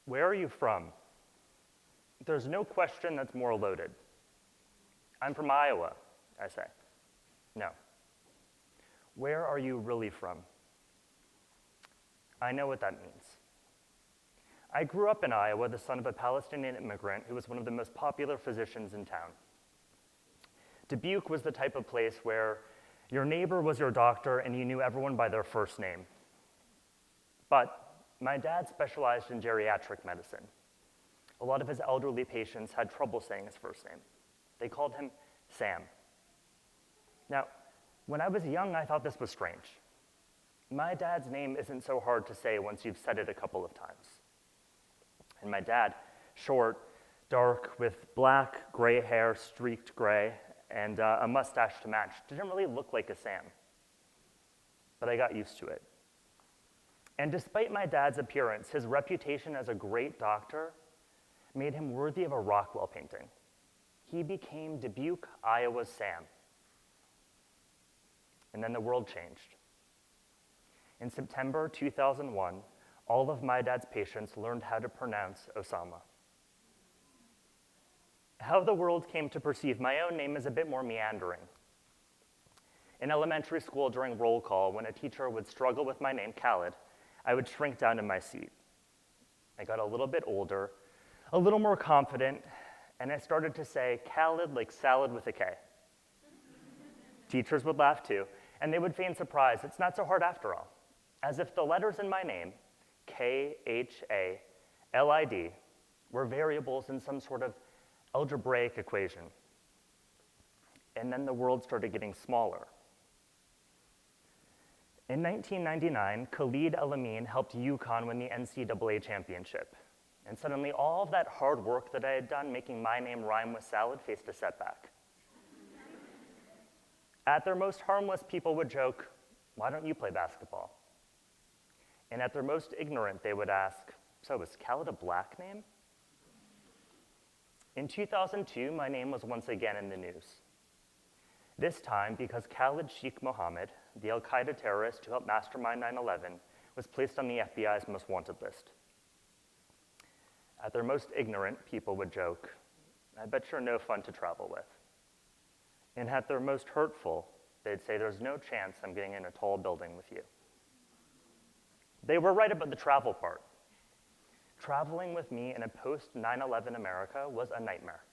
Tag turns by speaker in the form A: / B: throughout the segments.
A: Where are you from? There's no question that's more loaded. I'm from Iowa, I say. No. Where are you really from? I know what that means. I grew up in Iowa, the son of a Palestinian immigrant who was one of the most popular physicians in town. Dubuque was the type of place where your neighbor was your doctor and you knew everyone by their first name. But my dad specialized in geriatric medicine. A lot of his elderly patients had trouble saying his first name. They called him Sam. Now, when I was young, I thought this was strange. My dad's name isn't so hard to say once you've said it a couple of times. And my dad, short, dark, with black, gray hair, streaked gray, and a mustache to match, didn't really look like a Sam. But I got used to it. And despite my dad's appearance, his reputation as a great doctor made him worthy of a Rockwell painting. He became Dubuque, Iowa's Sam. And then the world changed. In September 2001, all of my dad's patients learned how to pronounce Osama. How the world came to perceive my own name is a bit more meandering. In elementary school during roll call, when a teacher would struggle with my name, Khalid, I would shrink down in my seat. I got a little bit older, a little more confident, and I started to say Khalid like salad with a K. Teachers would laugh too, and they would feign surprise. It's not so hard after all. As if the letters in my name, K-H-A-L-I-D, were variables in some sort of algebraic equation. And then the world started getting smaller. In 1999, Khalid El helped UConn win the NCAA championship. And suddenly all of that hard work that I had done making my name rhyme with salad faced a setback. At their most harmless, people would joke, "Why don't you play basketball?" And at their most ignorant, they would ask, "So is Khalid a black name?" In 2002, my name was once again in the news. This time because Khalid Sheikh Mohammed, the Al-Qaeda terrorist who helped mastermind 9/11, was placed on the FBI's most wanted list. At their most ignorant, people would joke, "I bet you're no fun to travel with." And at their most hurtful, they'd say, "There's no chance I'm getting in a tall building with you." They were right about the travel part. Traveling with me in a post-9/11 America was a nightmare.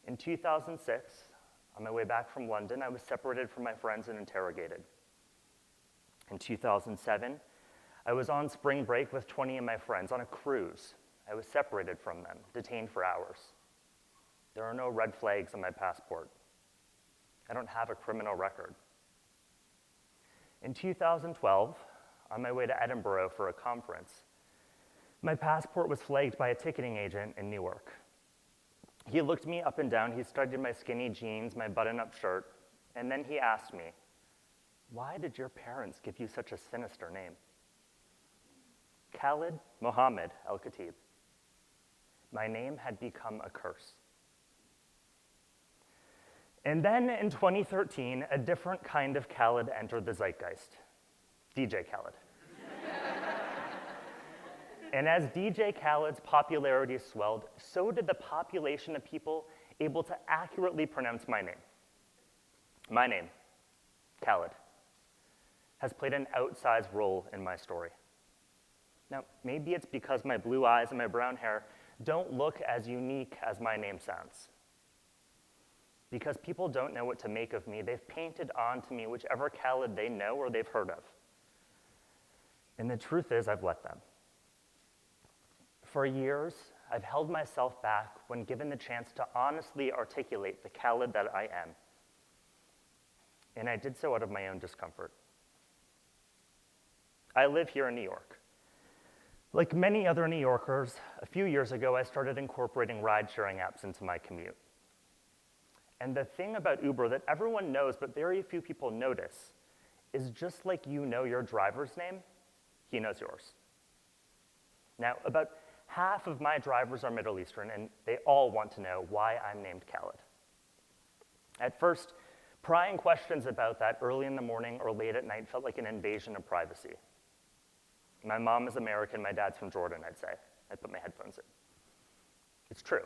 A: In 2006, on my way back from London, I was separated from my friends and interrogated. In 2007, I was on spring break with 20 of my friends on a cruise. I was separated from them, detained for hours. There are no red flags on my passport. I don't have a criminal record. In 2012, on my way to Edinburgh for a conference, my passport was flagged by a ticketing agent in Newark. He looked me up and down, he studied my skinny jeans, my button-up shirt, and then he asked me, "Why did your parents give you such a sinister name?" Khalid Mohammed El Khatib. My name had become a curse. And then in 2013, a different kind of Khalid entered the zeitgeist, DJ Khaled. And as DJ Khaled's popularity swelled, so did the population of people able to accurately pronounce my name. My name, Khalid, has played an outsized role in my story. Now, maybe it's because my blue eyes and my brown hair don't look as unique as my name sounds. Because people don't know what to make of me, they've painted onto me whichever Khalid they know or they've heard of. And the truth is, I've let them. For years, I've held myself back when given the chance to honestly articulate the Khalid that I am. And I did so out of my own discomfort. I live here in New York. Like many other New Yorkers, a few years ago, I started incorporating ride-sharing apps into my commute. And the thing about Uber that everyone knows but very few people notice is just like you know your driver's name, he knows yours. Now, about half of my drivers are Middle Eastern, and they all want to know why I'm named Khalid. At first, prying questions about that early in the morning or late at night felt like an invasion of privacy. My mom is American, my dad's from Jordan, I'd say. I put my headphones in. It's true.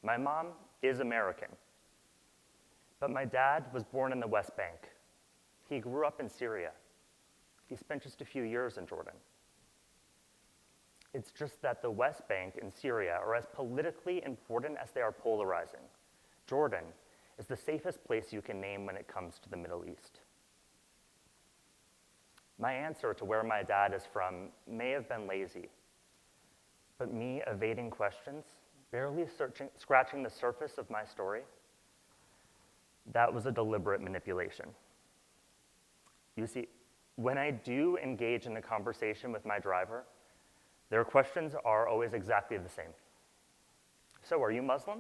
A: My mom is American. But my dad was born in the West Bank. He grew up in Syria. He spent just a few years in Jordan. It's just that the West Bank and Syria are as politically important as they are polarizing. Jordan is the safest place you can name when it comes to the Middle East. My answer to where my dad is from may have been lazy, but me evading questions, barely scratching the surface of my story, that was a deliberate manipulation. You see, when I do engage in a conversation with my driver, their questions are always exactly the same. So, are you Muslim?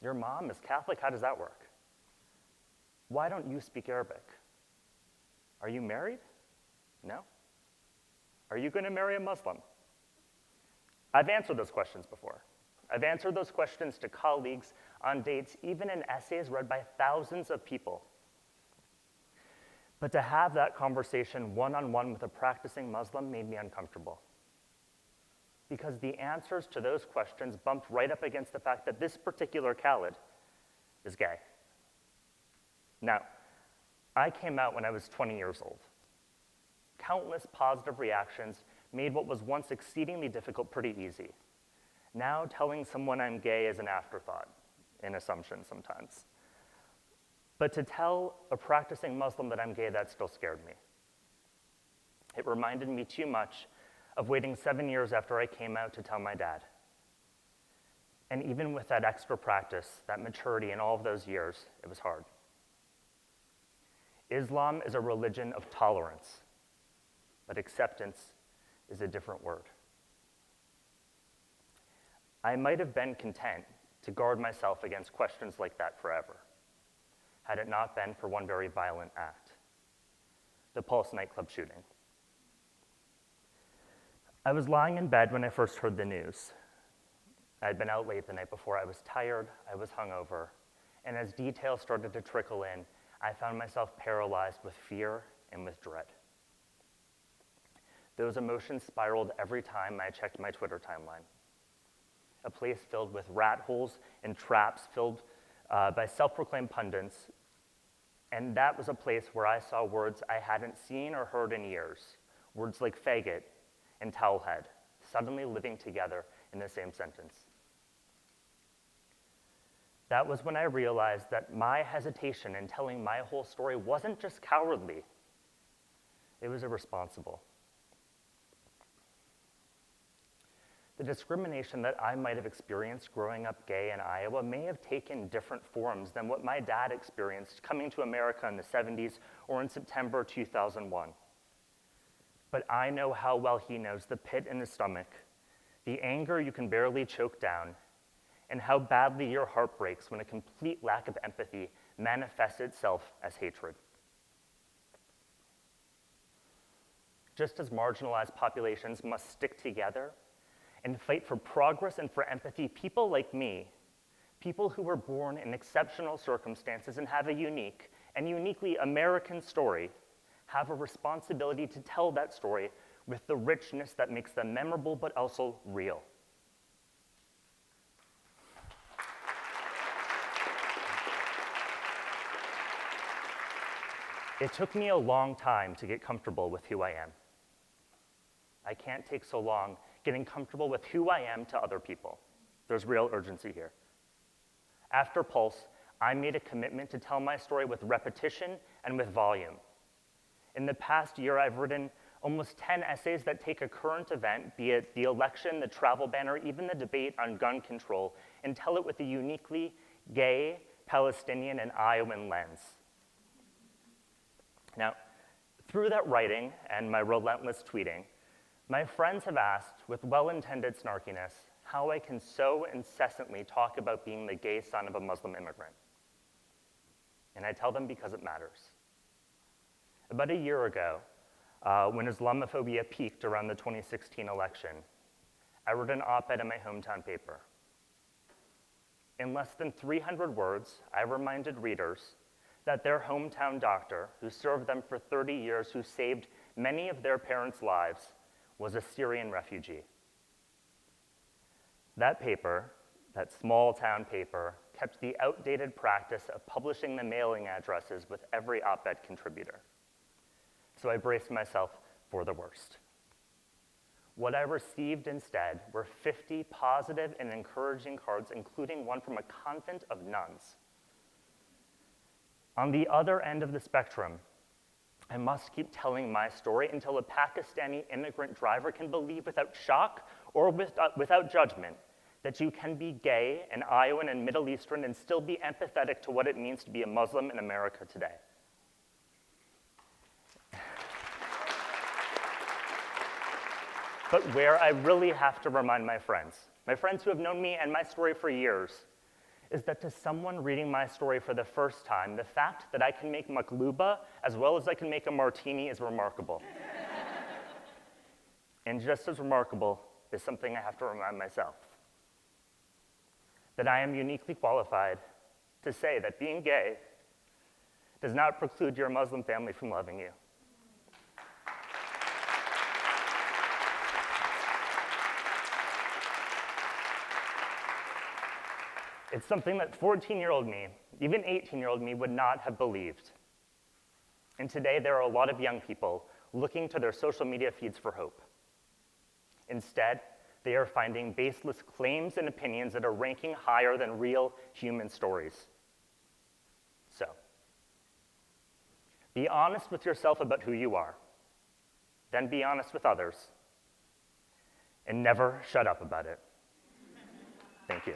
A: Your mom is Catholic, how does that work? Why don't you speak Arabic? Are you married? No. Are you going to marry a Muslim? I've answered those questions before. I've answered those questions to colleagues on dates, even in essays read by thousands of people. But to have that conversation one-on-one with a practicing Muslim made me uncomfortable. Because the answers to those questions bumped right up against the fact that this particular Khalid is gay. Now, I came out when I was 20 years old. Countless positive reactions made what was once exceedingly difficult pretty easy. Now, telling someone I'm gay is an afterthought, an assumption sometimes. But to tell a practicing Muslim that I'm gay, that still scared me. It reminded me too much of waiting 7 years after I came out to tell my dad. And even with that extra practice, that maturity in all of those years, it was hard. Islam is a religion of tolerance, but acceptance is a different word. I might have been content to guard myself against questions like that forever, had it not been for one very violent act, the Pulse nightclub shooting. I was lying in bed when I first heard the news. I had been out late the night before. I was tired, I was hungover, and as details started to trickle in, I found myself paralyzed with fear and with dread. Those emotions spiraled every time I checked my Twitter timeline. A place filled with rat holes and traps filled by self-proclaimed pundits, and that was a place where I saw words I hadn't seen or heard in years, words like faggot and towelhead, suddenly living together in the same sentence. That was when I realized that my hesitation in telling my whole story wasn't just cowardly, it was irresponsible. The discrimination that I might have experienced growing up gay in Iowa may have taken different forms than what my dad experienced coming to America in the 70s or in September 2001. But I know how well he knows the pit in the stomach, the anger you can barely choke down, and how badly your heart breaks when a complete lack of empathy manifests itself as hatred. Just as marginalized populations must stick together and fight for progress and for empathy, people like me, people who were born in exceptional circumstances and have a unique and uniquely American story, have a responsibility to tell that story with the richness that makes them memorable but also real. It took me a long time to get comfortable with who I am. I can't take so long getting comfortable with who I am to other people. There's real urgency here. After Pulse, I made a commitment to tell my story with repetition and with volume. In the past year, I've written almost 10 essays that take a current event, be it the election, the travel ban, or even the debate on gun control, and tell it with a uniquely gay, Palestinian, and Iowan lens. Now, through that writing and my relentless tweeting, my friends have asked, with well-intended snarkiness, how I can so incessantly talk about being the gay son of a Muslim immigrant. And I tell them because it matters. About a year ago, when Islamophobia peaked around the 2016 election, I wrote an op-ed in my hometown paper. In less than 300 words, I reminded readers that their hometown doctor, who served them for 30 years, who saved many of their parents' lives, was a Syrian refugee. That paper, that small town paper, kept the outdated practice of publishing the mailing addresses with every op-ed contributor. So I braced myself for the worst. What I received instead were 50 positive and encouraging cards, including one from a convent of nuns. On the other end of the spectrum, I must keep telling my story until a Pakistani immigrant driver can believe without shock or without judgment that you can be gay and Iowan and Middle Eastern and still be empathetic to what it means to be a Muslim in America today. But where I really have to remind my friends who have known me and my story for years, is that to someone reading my story for the first time, the fact that I can make makluba as well as I can make a martini is remarkable. And just as remarkable is something I have to remind myself, that I am uniquely qualified to say that being gay does not preclude your Muslim family from loving you. It's something that 14-year-old me, even 18-year-old me, would not have believed. And today, there are a lot of young people looking to their social media feeds for hope. Instead, they are finding baseless claims and opinions that are ranking higher than real human stories. So, be honest with yourself about who you are. Then be honest with others. And never shut up about it. Thank you.